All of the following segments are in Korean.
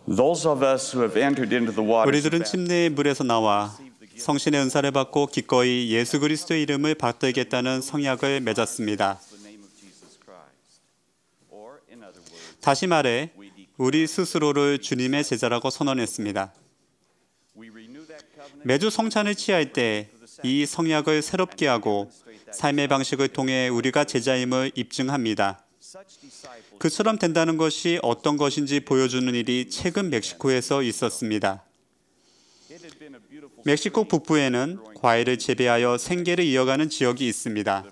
Those of us who have entered into the waters of 우리들은 baptism 침례의 물에서 나와 성신의 은사를 받고 기꺼이 예수 그리스도의 이름을 받들겠다는 성약을 맺었습니다. 다시 말해 우리 스스로를 주님의 제자라고 선언했습니다. 매주 성찬을 취할 때 이 성약을 새롭게 하고 삶의 방식을 통해 우리가 제자임을 입증합니다. 그처럼 된다는 것이 어떤 것인지 보여주는 일이 최근 멕시코에서 있었습니다. 멕시코 북부에는 과일을 재배하여 생계를 이어가는 지역이 있습니다.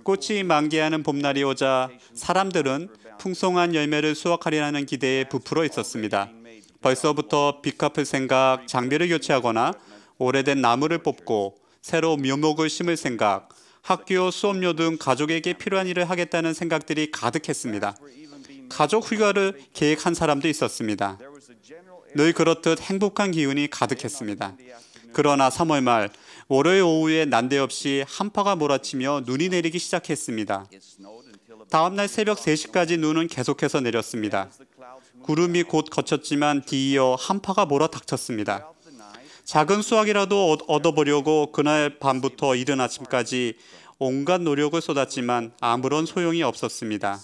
꽃이 만개하는 봄날이 오자 사람들은 풍성한 열매를 수확하리라는 기대에 부풀어 있었습니다. 벌써부터 빚 갚을 생각, 장비를 교체하거나 오래된 나무를 뽑고 새로 묘목을 심을 생각, 학교, 수업료 등 가족에게 필요한 일을 하겠다는 생각들이 가득했습니다. 가족 휴가를 계획한 사람도 있었습니다. 늘 그렇듯 행복한 기운이 가득했습니다. 그러나 3월 말 월요일 오후에 난데없이 한파가 몰아치며 눈이 내리기 시작했습니다. 다음 날 새벽 3시까지 눈은 계속해서 내렸습니다. 구름이 곧 걷혔지만 뒤이어 한파가 몰아닥쳤습니다. 작은 수확이라도 얻어보려고 그날 밤부터 이른 아침까지 온갖 노력을 쏟았지만 아무런 소용이 없었습니다.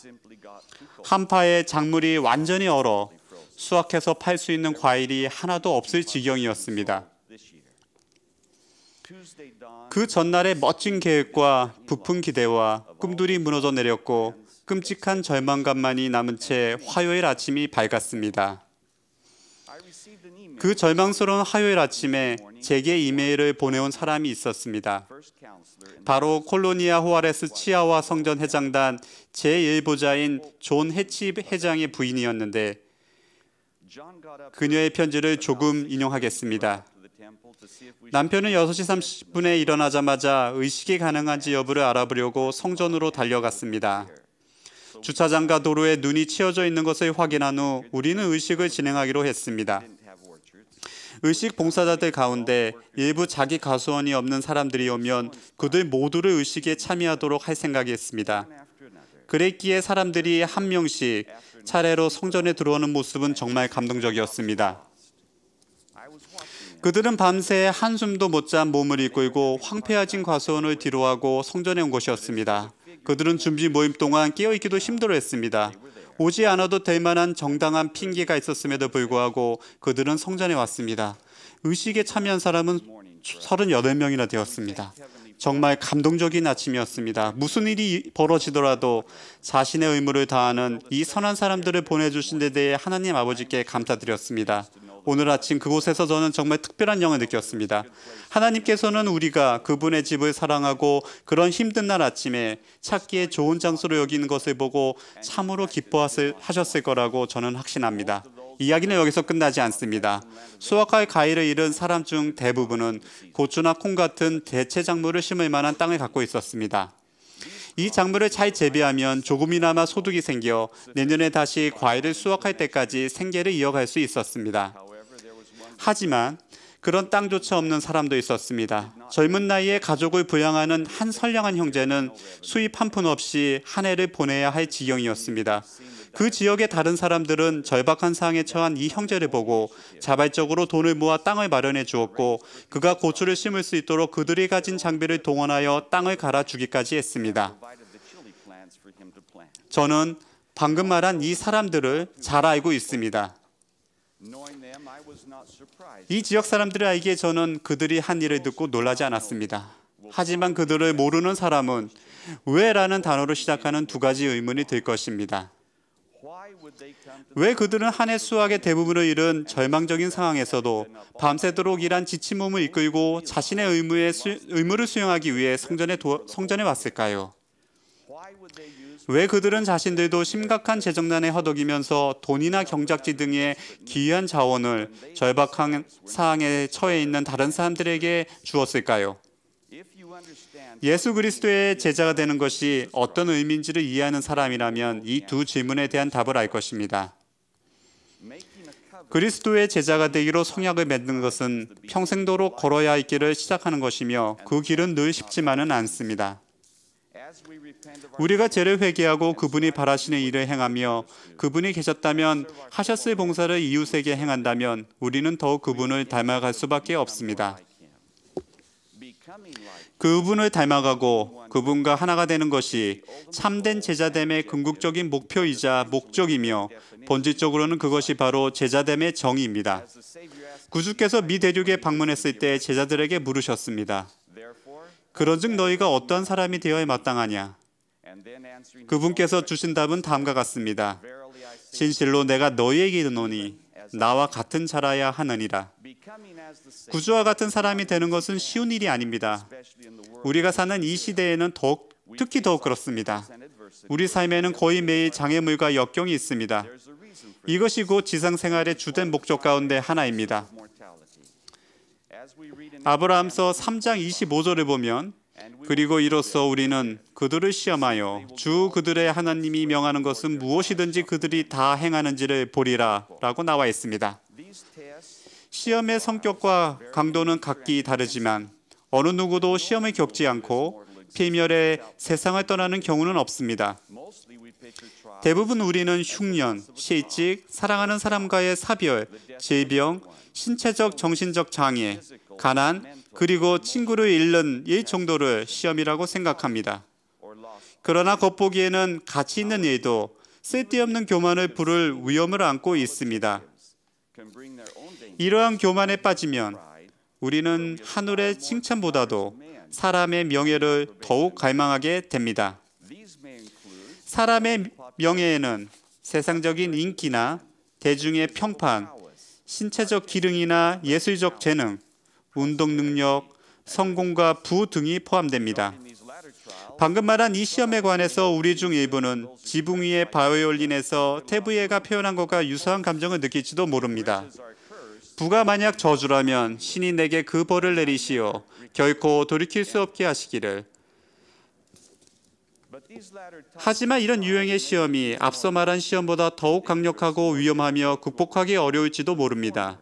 한파에 작물이 완전히 얼어 수확해서 팔 수 있는 과일이 하나도 없을 지경이었습니다. 그 전날의 멋진 계획과 부푼 기대와 꿈들이 무너져 내렸고 끔찍한 절망감만이 남은 채 화요일 아침이 밝았습니다. 그 절망스러운 화요일 아침에 제게 이메일을 보내온 사람이 있었습니다. 바로 콜로니아 호아레스 치아와 성전 회장단 제1보자인 존 해치 회장의 부인이었는데 그녀의 편지를 조금 인용하겠습니다. 남편은 6시 30분에 일어나자마자 의식이 가능한지 여부를 알아보려고 성전으로 달려갔습니다. 주차장과 도로에 눈이 치어져 있는 것을 확인한 후 우리는 의식을 진행하기로 했습니다. 의식 봉사자들 가운데 일부 자기 가수원이 없는 사람들이 오면 그들 모두를 의식에 참여하도록 할 생각이었습니다. 그랬기에 사람들이 한 명씩 차례로 성전에 들어오는 모습은 정말 감동적이었습니다. 그들은 밤새 한숨도 못 잔 몸을 이끌고 황폐해진 과수원을 뒤로하고 성전에 온 것이었습니다. 그들은 준비 모임 동안 깨어있기도 힘들어했습니다. 오지 않아도 될 만한 정당한 핑계가 있었음에도 불구하고 그들은 성전에 왔습니다. 의식에 참여한 사람은 38명이나 되었습니다. 정말 감동적인 아침이었습니다. 무슨 일이 벌어지더라도 자신의 의무를 다하는 이 선한 사람들을 보내주신 데 대해 하나님 아버지께 감사드렸습니다. 오늘 아침 그곳에서 저는 정말 특별한 영을 느꼈습니다. 하나님께서는 우리가 그분의 집을 사랑하고 그런 힘든 날 아침에 찾기에 좋은 장소로 여기는 것을 보고 참으로 기뻐하셨을 거라고 저는 확신합니다. 이야기는 여기서 끝나지 않습니다. 수확할 과일을 잃은 사람 중 대부분은 고추나 콩 같은 대체 작물을 심을 만한 땅을 갖고 있었습니다. 이 작물을 잘 재배하면 조금이나마 소득이 생겨 내년에 다시 과일을 수확할 때까지 생계를 이어갈 수 있었습니다. 하지만 그런 땅조차 없는 사람도 있었습니다. 젊은 나이에 가족을 부양하는 한 선량한 형제는 수입 한 푼 없이 한 해를 보내야 할 지경이었습니다. 그 지역의 다른 사람들은 절박한 상황에 처한 이 형제를 보고 자발적으로 돈을 모아 땅을 마련해 주었고 그가 고추를 심을 수 있도록 그들이 가진 장비를 동원하여 땅을 갈아주기까지 했습니다. 저는 방금 말한 이 사람들을 잘 알고 있습니다. 이 지역 사람들을 알기에 저는 그들이 한 일을 듣고 놀라지 않았습니다. 하지만 그들을 모르는 사람은 왜? 라는 단어로 시작하는 두 가지 의문이 들 것입니다. 왜 그들은 한 해 수확의 대부분을 잃은 절망적인 상황에서도 밤새도록 일한 지친 몸을 이끌고 자신의 의무를 수행하기 위해 성전에 왔을까요? 왜 그들은 자신들도 심각한 재정난에 허덕이면서 돈이나 경작지 등의 기이한 자원을 절박한 상황에 처해 있는 다른 사람들에게 주었을까요? 예수 그리스도의 제자가 되는 것이 어떤 의미인지를 이해하는 사람이라면 이 두 질문에 대한 답을 알 것입니다. 그리스도의 제자가 되기로 성약을 맺는 것은 평생도록 걸어야 할 길을 시작하는 것이며 그 길은 늘 쉽지만은 않습니다. 우리가 죄를 회개하고 그분이 바라시는 일을 행하며 그분이 계셨다면 하셨을 봉사를 이웃에게 행한다면 우리는 더욱 그분을 닮아갈 수밖에 없습니다. 그분을 닮아가고 그분과 하나가 되는 것이 참된 제자됨의 궁극적인 목표이자 목적이며 본질적으로는 그것이 바로 제자됨의 정의입니다. 구주께서 미 대륙에 방문했을 때 제자들에게 물으셨습니다. 그런즉 너희가 어떠한 사람이 되어야 마땅하냐? 그분께서 주신 답은 다음과 같습니다. 진실로 내가 너희에게 이르노니 나와 같은 자라야 하느니라. 구주와 같은 사람이 되는 것은 쉬운 일이 아닙니다. 우리가 사는 이 시대에는 특히 더욱 그렇습니다. 우리 삶에는 거의 매일 장애물과 역경이 있습니다. 이것이 곧 지상생활의 주된 목적 가운데 하나입니다. 아브라함서 3장 25절을 보면 그리고 이로써 우리는 그들을 시험하여 주 그들의 하나님이 명하는 것은 무엇이든지 그들이 다 행하는지를 보리라 라고 나와 있습니다. 시험의 성격과 강도는 각기 다르지만 어느 누구도 시험을 겪지 않고 필멸의 세상을 떠나는 경우는 없습니다. 대부분 우리는 흉년, 실직, 사랑하는 사람과의 사별, 질병, 신체적, 정신적 장애, 가난, 그리고 친구를 잃는 일 정도를 시험이라고 생각합니다. 그러나 겉보기에는 가치 있는 일도 쓸데없는 교만을 부를 위험을 안고 있습니다. 이러한 교만에 빠지면 우리는 하늘의 칭찬보다도 사람의 명예를 더욱 갈망하게 됩니다. 사람의 명예에는 세상적인 인기나 대중의 평판, 신체적 기능이나 예술적 재능, 운동 능력, 성공과 부 등이 포함됩니다. 방금 말한 이 시험에 관해서 우리 중 일부는 지붕 위의 바이올린에서 테브예가 표현한 것과 유사한 감정을 느낄지도 모릅니다. 부가 만약 저주라면 신이 내게 그 벌을 내리시어 결코 돌이킬 수 없게 하시기를. 하지만 이런 유형의 시험이 앞서 말한 시험보다 더욱 강력하고 위험하며 극복하기 어려울지도 모릅니다.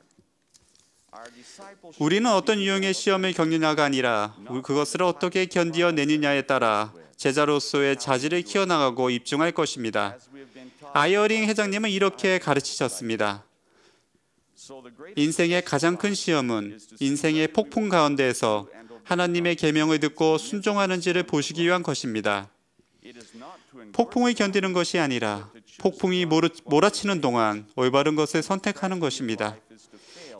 우리는 어떤 유형의 시험을 겪느냐가 아니라 그것을 어떻게 견디어내느냐에 따라 제자로서의 자질을 키워나가고 입증할 것입니다. 아이어링 회장님은 이렇게 가르치셨습니다. 인생의 가장 큰 시험은 인생의 폭풍 가운데에서 하나님의 계명을 듣고 순종하는지를 보시기 위한 것입니다. 폭풍을 견디는 것이 아니라 폭풍이 몰아치는 동안 올바른 것을 선택하는 것입니다.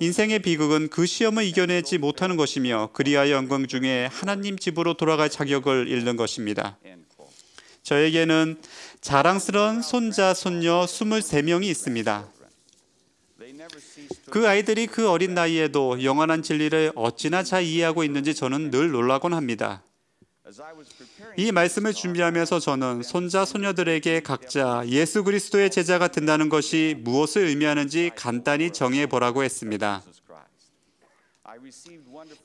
인생의 비극은 그 시험을 이겨내지 못하는 것이며 그리하여 영광 중에 하나님 집으로 돌아갈 자격을 잃는 것입니다. 저에게는 자랑스러운 손자, 손녀 23명이 있습니다. 그 아이들이 그 어린 나이에도 영원한 진리를 어찌나 잘 이해하고 있는지 저는 늘 놀라곤 합니다. 이 말씀을 준비하면서 저는 손자, 손녀들에게 각자 예수 그리스도의 제자가 된다는 것이 무엇을 의미하는지 간단히 정의해 보라고 했습니다.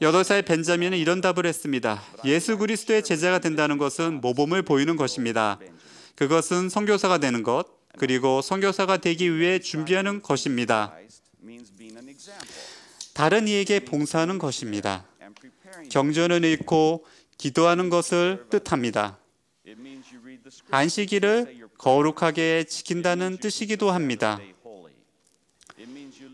8살 벤자민은 이런 답을 했습니다. 예수 그리스도의 제자가 된다는 것은 모범을 보이는 것입니다. 그것은 선교사가 되는 것, 그리고 선교사가 되기 위해 준비하는 것입니다. 다른 이에게 봉사하는 것입니다. 경전을 읽고 기도하는 것을 뜻합니다. 안식일을 거룩하게 지킨다는 뜻이기도 합니다.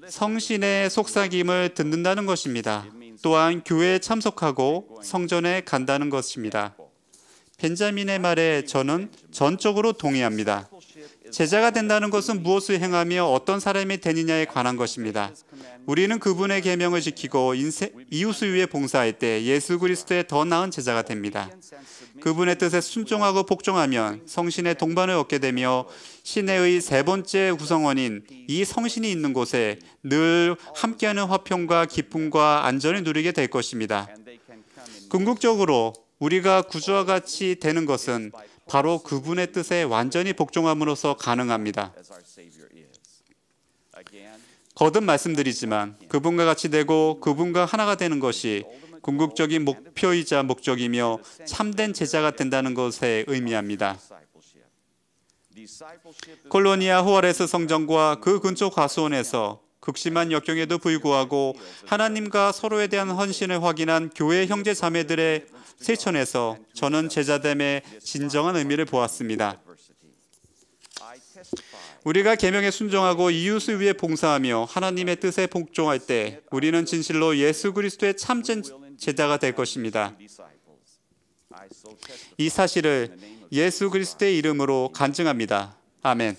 성신의 속삭임을 듣는다는 것입니다. 또한 교회에 참석하고 성전에 간다는 것입니다. 벤자민의 말에 저는 전적으로 동의합니다. 제자가 된다는 것은 무엇을 행하며 어떤 사람이 되느냐에 관한 것입니다. 우리는 그분의 계명을 지키고 이웃을 위해 봉사할 때 예수 그리스도의 더 나은 제자가 됩니다. 그분의 뜻에 순종하고 복종하면 성신의 동반을 얻게 되며 신의 세 번째 구성원인 이 성신이 있는 곳에 늘 함께하는 화평과 기쁨과 안전을 누리게 될 것입니다. 궁극적으로 우리가 구주와 같이 되는 것은 바로 그분의 뜻에 완전히 복종함으로써 가능합니다. 거듭 말씀드리지만 그분과 같이 되고 그분과 하나가 되는 것이 궁극적인 목표이자 목적이며 참된 제자가 된다는 것에 의미합니다. 콜로니아 호아레스 성전과 그 근처 과수원에서 극심한 역경에도 불구하고 하나님과 서로에 대한 헌신을 확인한 교회 형제 자매들의 세천에서 저는 제자됨의 진정한 의미를 보았습니다. 우리가 계명에 순종하고 이웃을 위해 봉사하며 하나님의 뜻에 복종할 때 우리는 진실로 예수 그리스도의 참된 제자가 될 것입니다. 이 사실을 예수 그리스도의 이름으로 간증합니다. 아멘.